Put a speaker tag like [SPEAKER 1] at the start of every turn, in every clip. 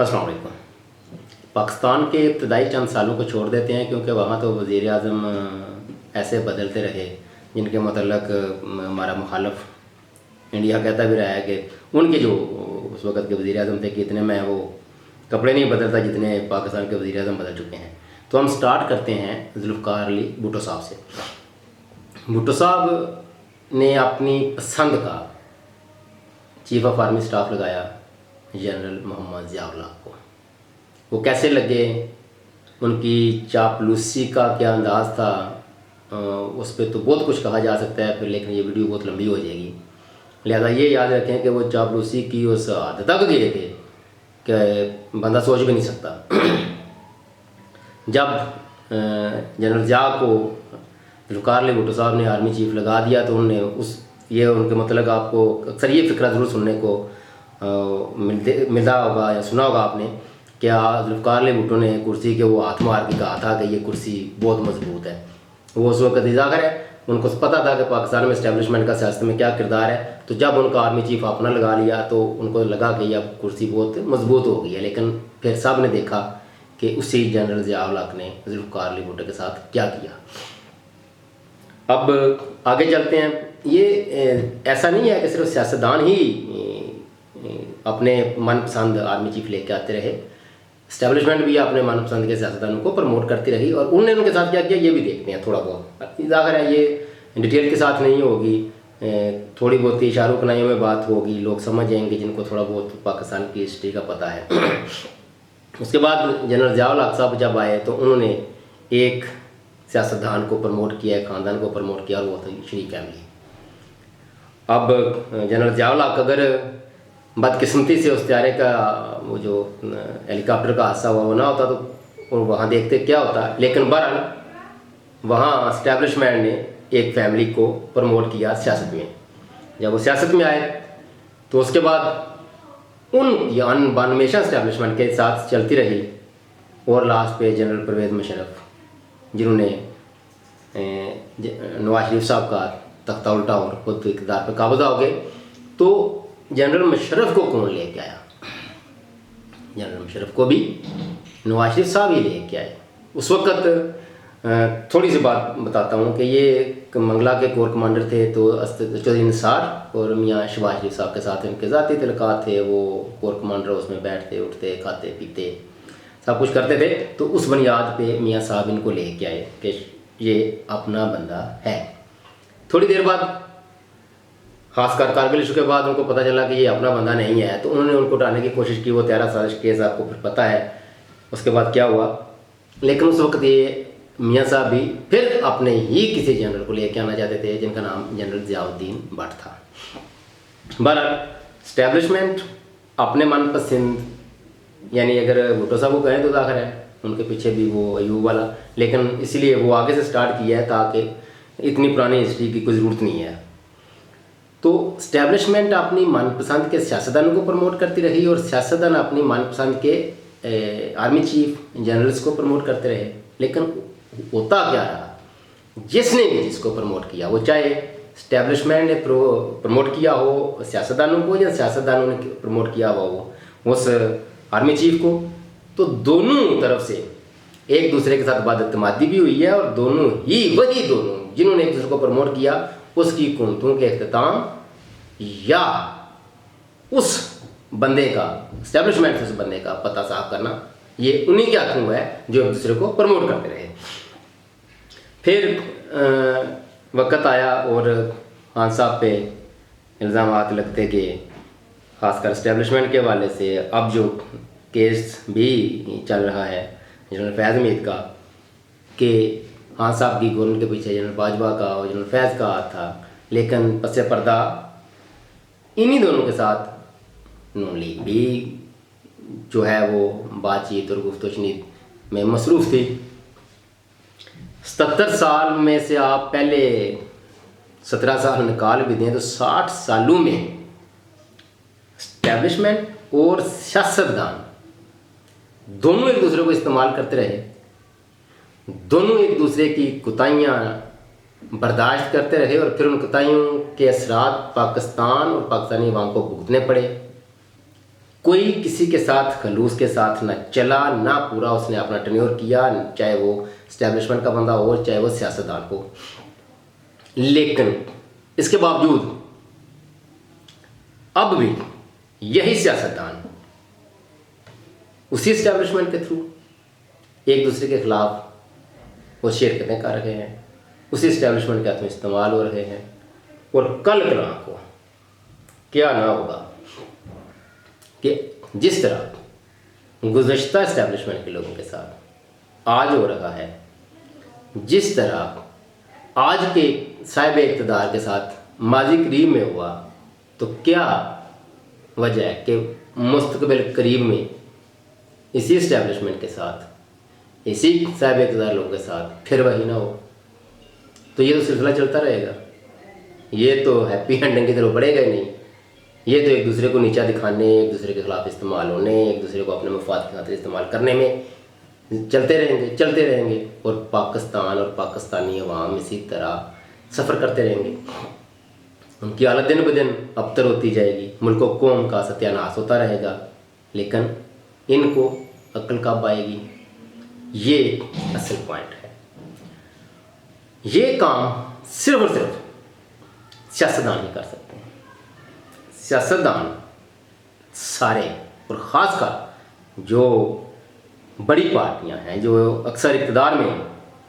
[SPEAKER 1] अस्सलाम वालेकुम। पाकिस्तान के इब्तदाई चंद सालों को छोड़ देते हैं क्योंकि वहाँ तो वज़ीर आज़म ऐसे बदलते रहे जिनके मतलब हमारा मुखालफ इंडिया कहता भी रहा है कि उनके जो उस वक़्त के वज़ीर आज़म थे कि इतने में वो कपड़े नहीं बदलता जितने पाकिस्तान के वज़ीर आज़म बदल चुके हैं। तो हम स्टार्ट करते हैं जुल्फ़िकार अली भुट्टो साहब से। भुट्टो साहब ने अपनी पसंद का चीफ ऑफ आर्मी स्टाफ लगाया जनरल मोहम्मद ज़िया-उल हक को। वो कैसे लगे, उनकी चापलूसी का क्या अंदाज़ था, उस पर तो बहुत कुछ कहा जा सकता है फिर, लेकिन ये वीडियो बहुत लंबी हो जाएगी। लिहाजा ये याद रखें कि वो चापलूसी की उस हद तक गए थे कि बंदा सोच भी नहीं सकता। जब जनरल ज़िया को जुल्फ़िकार अली भुट्टो साहब ने आर्मी चीफ लगा दिया तो उन्होंने उनके मतलब आपको अक्सर ये फ़िक्रा ज़रूर सुनने को मिलता होगा या सुना होगा आपने, क्या जुल्फ़िकार अली भुट्टो ने कुर्सी के वो हाथ मार के कहा था कि ये कुर्सी बहुत मजबूत है। वो उस वक्त जाहिर है उनको पता था कि पाकिस्तान में इस्टेब्लिशमेंट का सियासत में क्या किरदार है। तो जब उनका आर्मी चीफ अपना लगा लिया तो उनको लगा कि अब कुर्सी बहुत मजबूत हो गई है। लेकिन फिर सब ने देखा कि उसी जनरल ज़िया-उल हक ने जुल्फ़िकार अली भुट्टो के साथ क्या किया। अब आगे चलते हैं। ये ऐसा नहीं है कि सिर्फ सियासतदान ही अपने मनपसंद आर्मी चीफ लेके आते रहे, इस्टेब्लिशमेंट भी अपने मनपसंद के सियासतदानों को प्रमोट करती रही और उनने उनके साथ क्या किया ये भी देखते हैं थोड़ा बहुत। जाहिर है ये डिटेल के साथ नहीं होगी, थोड़ी बहुत इशारों कनाइयों में बात होगी, लोग समझ जाएंगे जिनको थोड़ा बहुत पाकिस्तान की हिस्ट्री का पता है। उसके बाद जनरल ज़िया-उल हक साहब जब आए तो उन्होंने एक सियासतदान को प्रमोट किया, ख़ानदान को प्रमोट किया और वो थी शरीफ फैमिली। अब जनरल ज़िया-उल हक अगर बदकिस्मती से उस त्यारे का वो जो हेलीकॉप्टर का हादसा हुआ वो ना होता तो वहाँ देखते क्या होता। लेकिन बहरहाल वहाँ इस्टेब्लिशमेंट ने एक फैमिली को प्रमोट किया सियासत में। जब वो सियासत में आए तो उसके बाद अन बन हमेशा इस्टेब्लिशमेंट के साथ चलती रही और लास्ट पे जनरल परवेज़ मुशर्रफ जिन्होंने नवाज शरीफ साहब का तख्ता उल्टा और खुद इक़्तिदार पर काबज़ा हो गए। तो जनरल मुशर्रफ को कौन लेके आया? जनरल मुशर्रफ को भी नवाज शरीफ साहब ही लेके आए। उस वक्त थोड़ी सी बात बताता हूँ कि ये मंगला के कोर कमांडर थे तो चौधरी निसार और मियाँ शहबाज शरीफ साहब के साथ इनके ज़ाती तल्लुकात थे। वो कोर कमांडर उसमें बैठते उठते खाते पीते सब कुछ करते थे। तो उस बुनियाद पे मियाँ साहब इनको लेके आए कि ये अपना बंदा है। थोड़ी देर बाद खासकर कारगिल इशू के बाद उनको पता चला कि ये अपना बंदा नहीं है तो उन्होंने उनको उठाने की कोशिश की। वो 13 साजिश केस आपको फिर पता है उसके बाद क्या हुआ। लेकिन उस वक्त ये मियाँ साहब भी फिर अपने ही किसी जनरल को लेके आना चाहते थे जिनका नाम जनरल ज़ियाउद्दीन भट्ट था। बहरहाल इस्टेब्लिशमेंट अपने मनपसंद, यानी अगर भुट्टो साहब को कहें तो जाहिर है उनके पीछे भी वो अयूब वाला, लेकिन इसलिए वो आगे से स्टार्ट किया है ताकि इतनी पुरानी हिस्ट्री की कोई ज़रूरत नहीं है। तो इस्टेब्लिशमेंट अपनी मनपसंद के सियासतदानों को प्रमोट करती रही और सियासतदान अपनी मनपसंद के आर्मी चीफ जनरल्स को प्रमोट करते रहे। लेकिन होता क्या रहा, जिसने भी जिसको प्रमोट किया, वो चाहे इस्टेब्लिशमेंट ने प्रमोट किया हो सियासतदानों को या सियासतदानों ने प्रमोट किया हुआ हो उस आर्मी चीफ को, तो दोनों तरफ से एक दूसरे के साथ बदअतमादी भी हुई है और दोनों जिन्होंने एक दूसरे को प्रमोट किया उसकी हुकूमतों के अख्तिताम या उस बंदे का इस्टेब्लिशमेंट से उस बंदे का पता साफ करना ये उन्हीं के हाथों हुआ है जो एक दूसरे को प्रमोट करते रहे। फिर वक्त आया और खान साहब पे इल्ज़ामात लगते कि खासकर इस्टेब्लिशमेंट के हवाले से अब जो केस भी चल रहा है जनरल फैज़ हमीद का कि खान साहब की गवर्नमेंट के पीछे जनरल बाजवा का और जनरल फैज़ का हाथ था। लेकिन पसे पर्दा इन्हीं दोनों के साथ नून लीग भी जो है वो बातचीत और गुफ्तगू में मसरूफ़ थी। 77 साल में से आप पहले 17 साल निकाल भी दें तो 60 सालों में इस्टेब्लिशमेंट और सियासतदान दोनों एक दूसरे को इस्तेमाल करते रहे, दोनों एक दूसरे की कोताहियाँ बर्दाश्त करते रहे और फिर उन कोताहियों के असरात पाकिस्तान और पाकिस्तानी अवाम को भुगतने पड़े। कोई किसी के साथ खलूस के साथ ना चला, ना पूरा उसने अपना टेन्योर किया, चाहे वो इस्टेब्लिशमेंट का बंदा हो चाहे वो सियासतदान हो। लेकिन इसके बावजूद अब भी यही सियासतदान उसी इस्टेब्लिशमेंट के थ्रू एक दूसरे के खिलाफ वो शिरकतें कर रहे हैं, उसी इस्टेब्लिशमेंट के हाथ में इस्तेमाल हो रहे हैं। और कल कल को क्या ना होगा कि जिस तरह गुज़श्ता इस्टेब्लिशमेंट के लोगों के साथ आज हो रहा है, जिस तरह आज के साहिब इक़्तिदार के साथ माजी करीब में हुआ, तो क्या वजह है कि मुस्तक़बिल करीब में इसी इस्टेब्लिशमेंट के साथ, इसी साहिब इक़्तिदार लोगों के साथ फिर वही ना हो। तो ये तो सिलसिला चलता रहेगा, ये तो हैप्पी एंडिंग की तरफ बढ़ेगा ही नहीं। ये तो एक दूसरे को नीचा दिखाने, एक दूसरे के खिलाफ इस्तेमाल होने, एक दूसरे को अपने मफाद की खातिर इस्तेमाल करने में चलते रहेंगे। और पाकिस्तान और पाकिस्तानी अवाम इसी तरह सफ़र करते रहेंगे। उनकी हालत दिन ब दिन अबतर होती जाएगी, मुल्क व कौम का सत्यानाश होता रहेगा। लेकिन इनको अक्ल कब आएगी, ये असल पॉइंट है। ये काम सिर्फ और सिर्फ सियासतदान ही कर सकते हैं। सियासतदान सारे, और ख़ासकर जो बड़ी पार्टियां हैं जो अक्सर इक़्तिदार में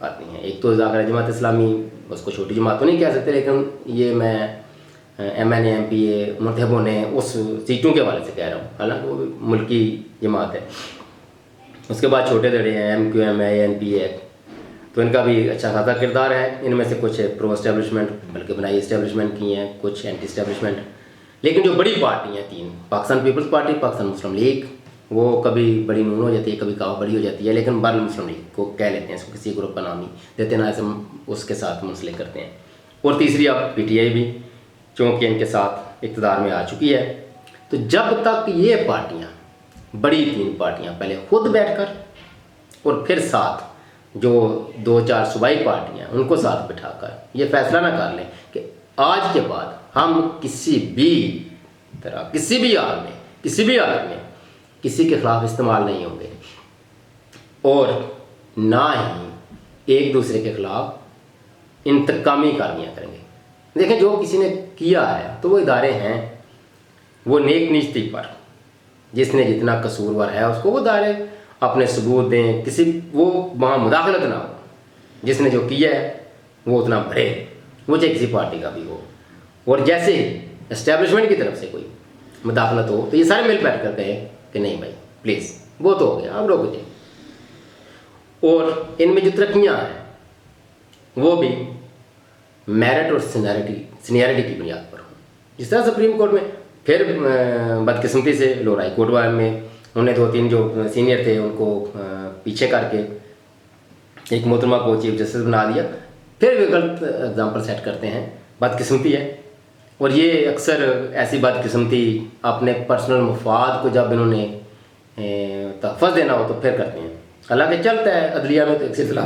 [SPEAKER 1] आती हैं, एक तो ज़ाहिर जमात इस्लामी, उसको छोटी जमात तो नहीं कह सकते, लेकिन ये मैं MNA MPA मुंतखब होने उस सीटों के हवाले से कह रहा हूँ, हालांकि वो मुल्की जमात है। उसके बाद छोटे धड़े हैं MQM है, NPA, तो इनका भी अच्छा खासा किरदार है। इनमें से कुछ प्रो इस्टेब्लिशमेंट बल्कि बनाई इस्टेब्लिशमेंट की हैं, कुछ एंटी इस्टेब्लिशमेंट। लेकिन जो बड़ी पार्टियाँ तीन, पाकिस्तान पीपल्स पार्टी, पाकिस्तान मुस्लिम लीग, वो कभी बड़ी नून हो जाती है, कभी काव बड़ी हो जाती है, लेकिन बहरहाल मुस्लिम लीग को कह लेते हैं, इसको किसी ग्रुप का नाम ही देते ना, ऐसे उसके साथ मुंसलिक करते हैं। और तीसरी अब PTI भी, चूँकि इनके साथ इक़्तिदार में आ चुकी है। तो जब तक ये पार्टियाँ, बड़ी तीन पार्टियाँ पहले खुद बैठकर और फिर साथ जो 2-4 सूबाई पार्टियाँ उनको साथ बिठाकर ये फैसला ना कर लें कि आज के बाद हम किसी भी तरह, किसी भी हाल में, किसी के ख़िलाफ़ इस्तेमाल नहीं होंगे और ना ही एक दूसरे के ख़िलाफ़ इंतकामी कार्रवाइयाँ करेंगे। देखें, जो किसी ने किया है तो वो इदारे हैं, वो नेक नियति पर जिसने जितना कसूरवार है उसको वो दायरे अपने सबूत दें, किसी वो वहाँ मुदाखलत ना हो, जिसने जो किया है वो उतना भरे, वो चाहे किसी पार्टी का भी हो। और जैसे ही इस्टेब्लिशमेंट की तरफ से कोई मुदाखलत हो तो ये सारे मिल बैठ कर कहें कि नहीं भाई प्लीज़ वो तो हो गया, आप रोक दीजिए। और इनमें जो तरक्कियाँ हैं वो भी मेरिट और सीनियरिटी की बुनियाद पर हो। जिस तरह सुप्रीम कोर्ट में फिर बदकिस्मती से लोअर हाई कोर्ट वाले में उन्हें 2-3 जो सीनियर थे उनको पीछे करके एक मोहतरमा को चीफ जस्टिस बना दिया, फिर वे गलत एग्जाम्पल सेट करते हैं। बदकिस्मती है, और ये अक्सर ऐसी बदकिस्मती अपने पर्सनल मफाद को जब इन्होंने तहफ़्फ़ुज़ देना हो तो फिर करते हैं। हालांकि चलता है अदलिया में तो एक सिलसिला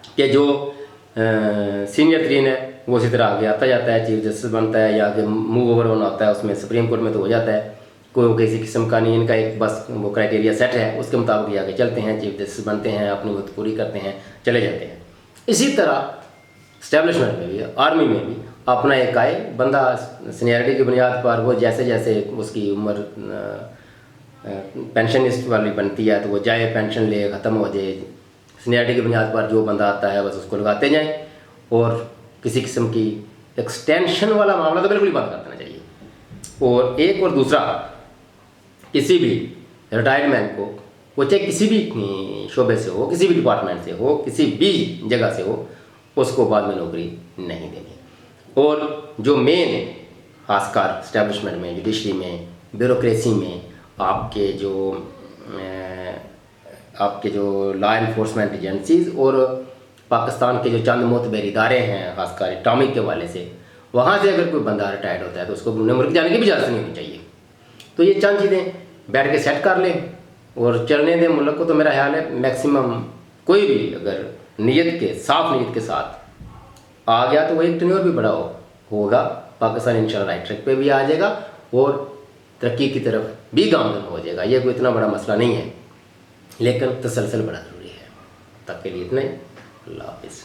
[SPEAKER 1] कि जो सीनियर तरीन है वो इसी तरह आगे आता जाता है, चीफ जस्टिस बनता है या आगे मूव ओवर होना होता है, उसमें सुप्रीम कोर्ट में तो हो जाता है। कोई किसी किस्म का नहीं, इनका एक बस वो क्राइटेरिया सेट है, उसके मुताबिक ये आगे चलते हैं, चीफ जस्टिस बनते हैं, अपनी मुद्दत पूरी करते हैं, चले जाते हैं। इसी तरह स्टैब्लिशमेंट में भी, आर्मी में भी अपना एक आए बंदा सीनियरिटी की बुनियाद पर, वो जैसे जैसे उसकी उम्र पेंशनिस्ट वाली बनती है तो वो जाए पेंशन ले, ख़त्म हो जाए, सीनियरिटी की बुनियाद पर जो बंदा आता है बस उसको लगाते जाएँ। और किसी किस्म की एक्सटेंशन वाला मामला तो बिल्कुल ही बंद कर देना चाहिए। और एक और दूसरा, किसी भी रिटायरमेंट को, वो चाहे किसी भी शोबे से हो, किसी भी डिपार्टमेंट से हो, किसी भी जगह से हो, उसको बाद में नौकरी नहीं देनी। और जो मेन खासकर इस्टेब्लिशमेंट में, जुडिशरी में, ब्यूरोक्रेसी में, आपके जो लॉ इन्फोर्समेंट एजेंसीज़ और पाकिस्तान के जो चंद मोतबर इदारे हैं खासकर एटॉमिक के वाले से, वहाँ से अगर कोई बंदा रिटायर्ड होता है तो उसको अपने मुल्क जाने की भी इजाज़त नहीं होनी चाहिए। तो ये चंद चीज़ें बैठ के सेट कर लें और चलने दें मुल्क को। तो मेरा ख्याल है मैक्सिमम कोई भी अगर साफ नीयत के साथ आ गया तो वही टेन्योर भी बड़ा होगा, पाकिस्तान इंशाल्लाह राइट ट्रैक पे भी आ जाएगा और तरक्की की तरफ भी गामजन हो जाएगा, ये कोई इतना बड़ा मसला नहीं है, लेकिन तसलसल बड़ा ज़रूरी है। तब के लिए इतना ही, अल्लाह हाफिज़।